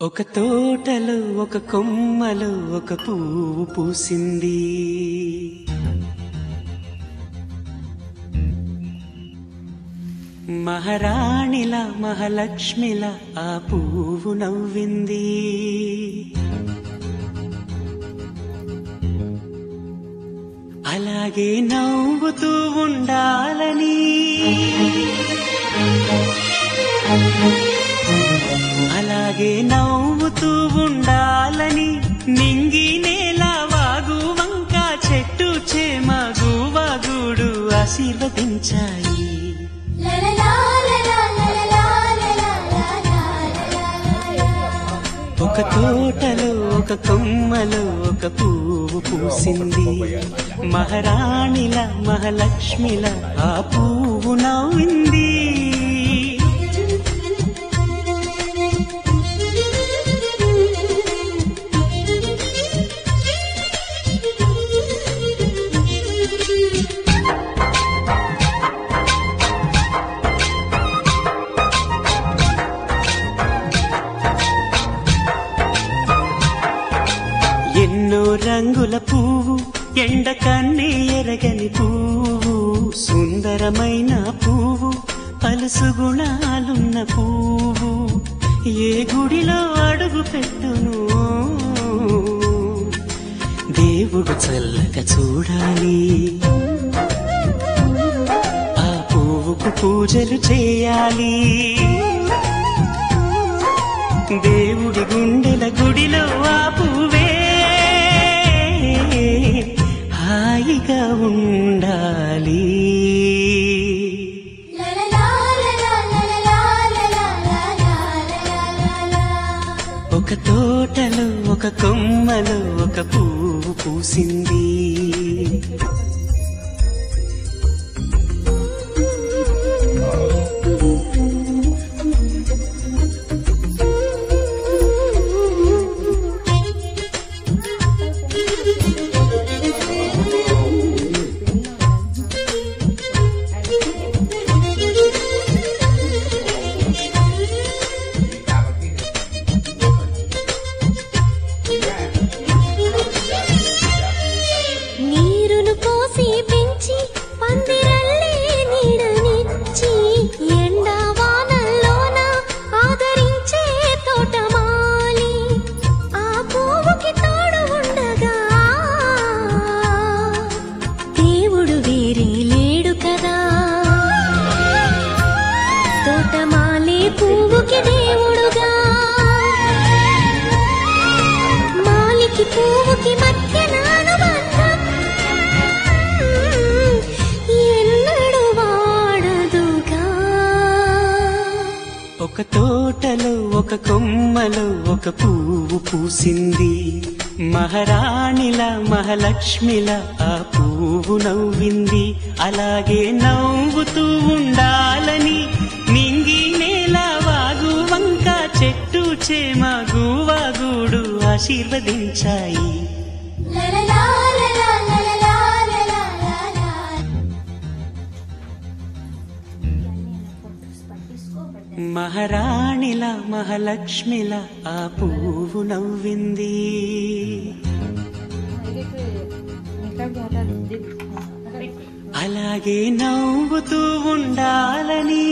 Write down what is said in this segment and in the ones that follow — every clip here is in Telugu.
ఒక తోటలో ఒక కొమ్మలో ఒక పువ్వు పూసింది. మహారాణిలా మహాలక్ష్మిలా ఆ పువ్వు నవ్వింది. అలాగే నవ్వుతూ ఉండాలని, అలాగే నవ్వుతూ ఉండాలని నింగి నేల వాగు వంక చెట్టు చేమ గువాగుడు ఆశీర్వదించాయి. ఒక తోటలో ఒక కొమ్మలో ఒక పువ్వు పూసింది. మహారాణిలా మహాలక్ష్మిలా ఆ పువ్వు నవ్వింది. ఎన్నో రంగుల పువ్వు, ఎండ కన్నే ఎరగని పువ్వు, సుందరమైన పువ్వు, పలుసు గుణాలున్న పువ్వు, ఏ గుడిలో అడుగు పెట్టును దేవుడు చల్లగా చూడాలి. ఆ పువ్వుకు పూజలు చేయాలి. దేవుడి గుండెల గుడిలో ఆ పువ్వే హాయిగా ఉండాలి. ఒక తోటలో ఒక కొమ్మలో ఒక పువ్వు పూసింది. ఒక తోటలో ఒక కొమ్మలో ఒక పువ్వు పూసింది. మహారాణిలా మహాలక్ష్మిలా ఆ పువ్వు నవ్వింది. అలాగే నవ్వుతూ ఉండాలని నింగి నేల వాగు వంక చెట్టు చేమ గువాగుడు ఆశీర్వదించాయి. మహారాణిలా మహాలక్ష్మిలా ఆ పువ్వు నవ్వింది. అలాగే నవ్వుతూ ఉండాలని,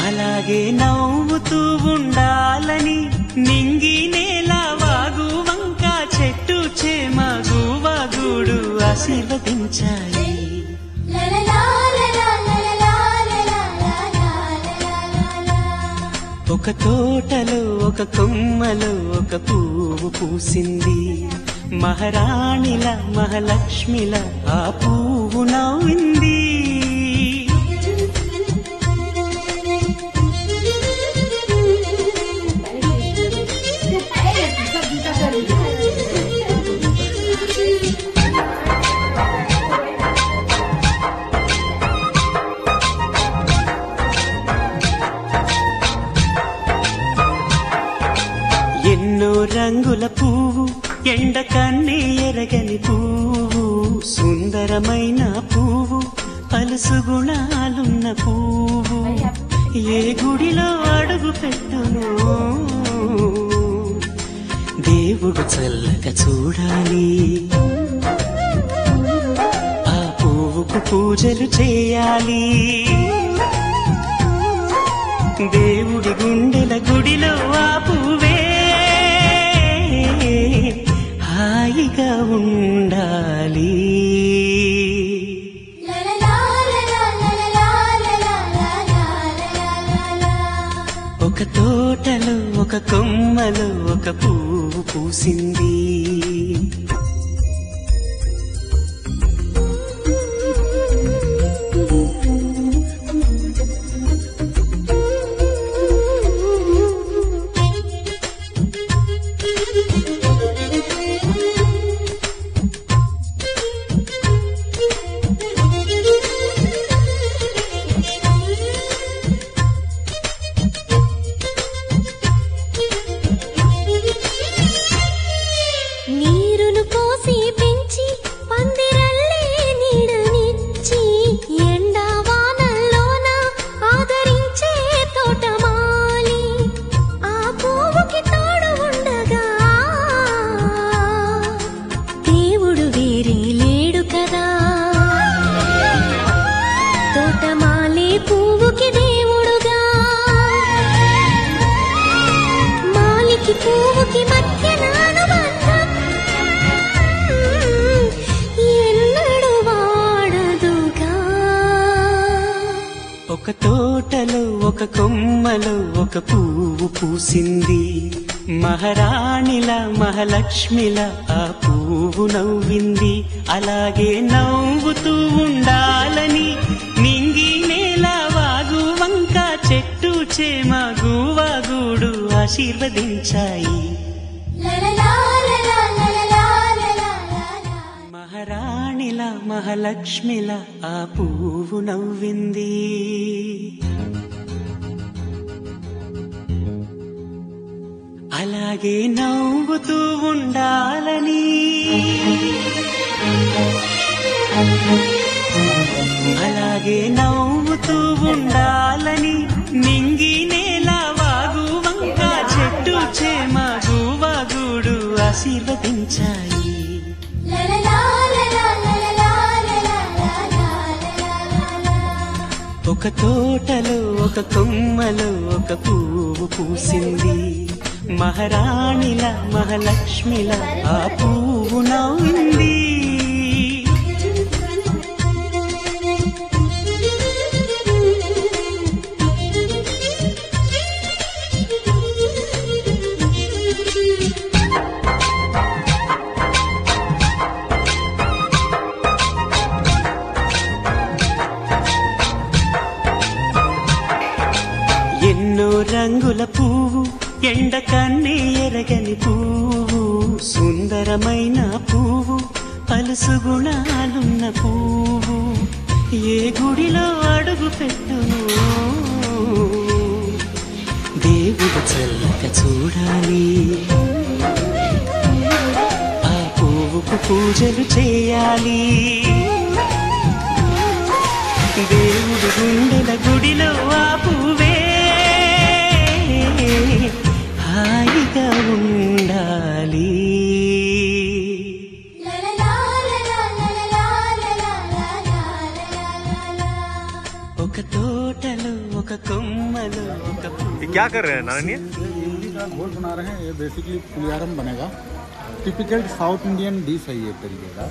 అలాగే నవ్వుతూ ఉండాలని నింగి నేల వాగు వంక చెట్టు చేమ గువాగుడు ఆశీర్వదించాయి. ఒక తోటలో ఒక కొమ్మలో ఒక పువ్వు పూసింది. మహారాణిలా మహాలక్ష్మిలా ఆ పువ్వు నవ్వింది. ఎన్నో రంగుల పువ్వు, ఎండ కన్నే ఎరగని పువ్వు, సుందరమైన పువ్వు, పలుసు గుణాలున్న పువ్వు, ఏ గుడిలో అడుగు పెట్టును దేవుడు చల్లగా చూడాలి, ఆ పువ్వుకు పూజలు చేయాలి. దేవుడి గుండెల గుడిలో ఆ పువ్వే హాయిగా ఉండాలి. ఒక తోటలో ఒక కొమ్మలో ఒక పువ్వు పూసింది, ఒక తోటలో ఒక కొమ్మలో ఒక పువ్వు పూసింది. మహారాణిలా మహాలక్ష్మిలా ఆ పువ్వు నవ్వింది. అలాగే నవ్వుతూ ఉండాలని నింగి నేల వాగు వంక చెట్టు చేమ గువాగూడు ఆశీర్వదించాయి. మహారాణిలా మహాలక్ష్మిలా ఆ పువ్వు నవ్వింది. అలాగే నవ్వుతూ ఉండాలని, అలాగే నవ్వుతూ ఉండాలని నింగి నేల వాగు వంక చెట్టు చేమ గువాగూడు ఆశీర్వదించాయి. ఒక తోటలో ఒక కొమ్మలో ఒక పువ్వు పూసింది. మహారాణిల మహాలక్ష్మిల ఆ పువ్వు నవ్వింది. ఎన్నో రంగుల పువ్వు, ఎండ కన్నే ఎరగని పువ్వు, సుందరమైన పువ్వు, పలుసు గుణాలున్న పువ్వు. ఏ గుడిలో అడుగు పెట్టును దేవుడు చల్లగా చూడాలి, ఆ పువ్వుకు పూజలు చేయాలి. దేవుడు గుండెల గుడిలో ఆ పువ్వే హాయిగా ఉండాలి. ఒక తోటలో ఒక కొమ్మలో ఒక పువ్వు. क्या कर रहे हैं नानी? का घोल बना रहे हैं. ये बेसिकली पुलियारम बनेगा. टिपिकल साउथ इंडियन डिश है ये तरीके का.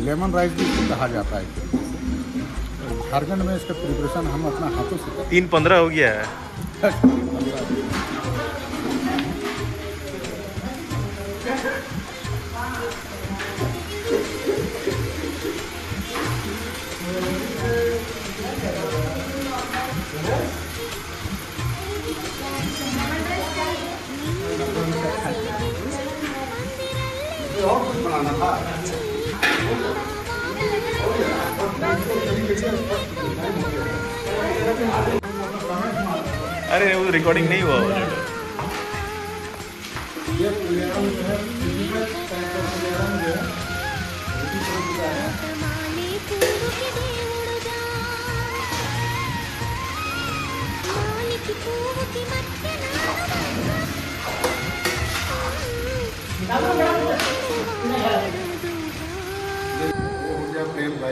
लेमन राइस भी कहा जाता है. झारखंड में इसका प्रिपरेशन हम अपना हाथों से 3:15 हो गया है. अरे वो रिकॉर्डिंग नहीं हुआ.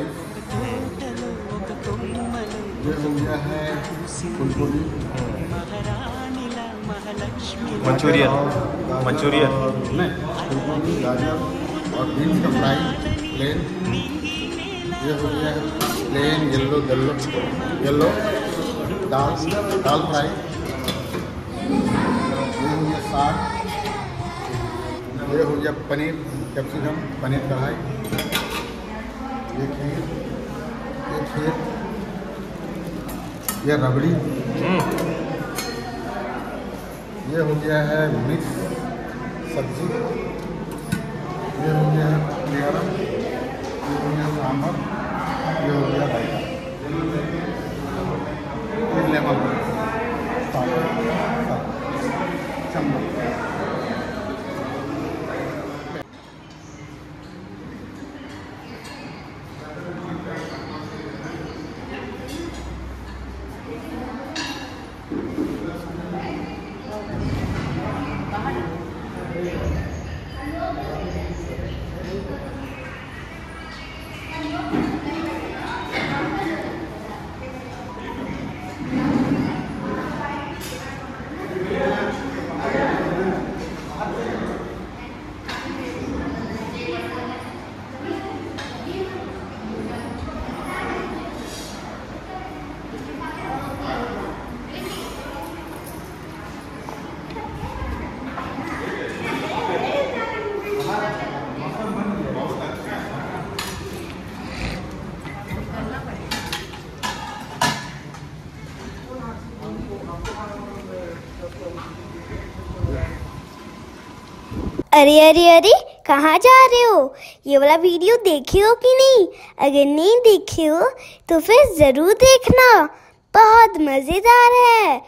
राइस, ये हो गया है फुलकोबी, मंचूरियन मंचूरियन नहीं फुलकोबी, गाजर और बीन्स का फ्राई प्लेन। ये हो गया है प्लेन येलो दाल फ्राई। ये हो गया साग। ये हो गया पनीर कैप्सिकम पनीर कढ़ाई। ये खीर, ये रबड़ी। ये हो गया है मिक्स सब्जी। ये हो गया है पुलियारम। ये हो गया सांभर। ये हो गया रायता। ये लेमन चम्मच। अरे अरे अरे कहाँ जा रहे हो? ये वाला वीडियो देखे हो कि नहीं? अगर नहीं देखे हो तो फिर ज़रूर देखना, बहुत मज़ेदार है।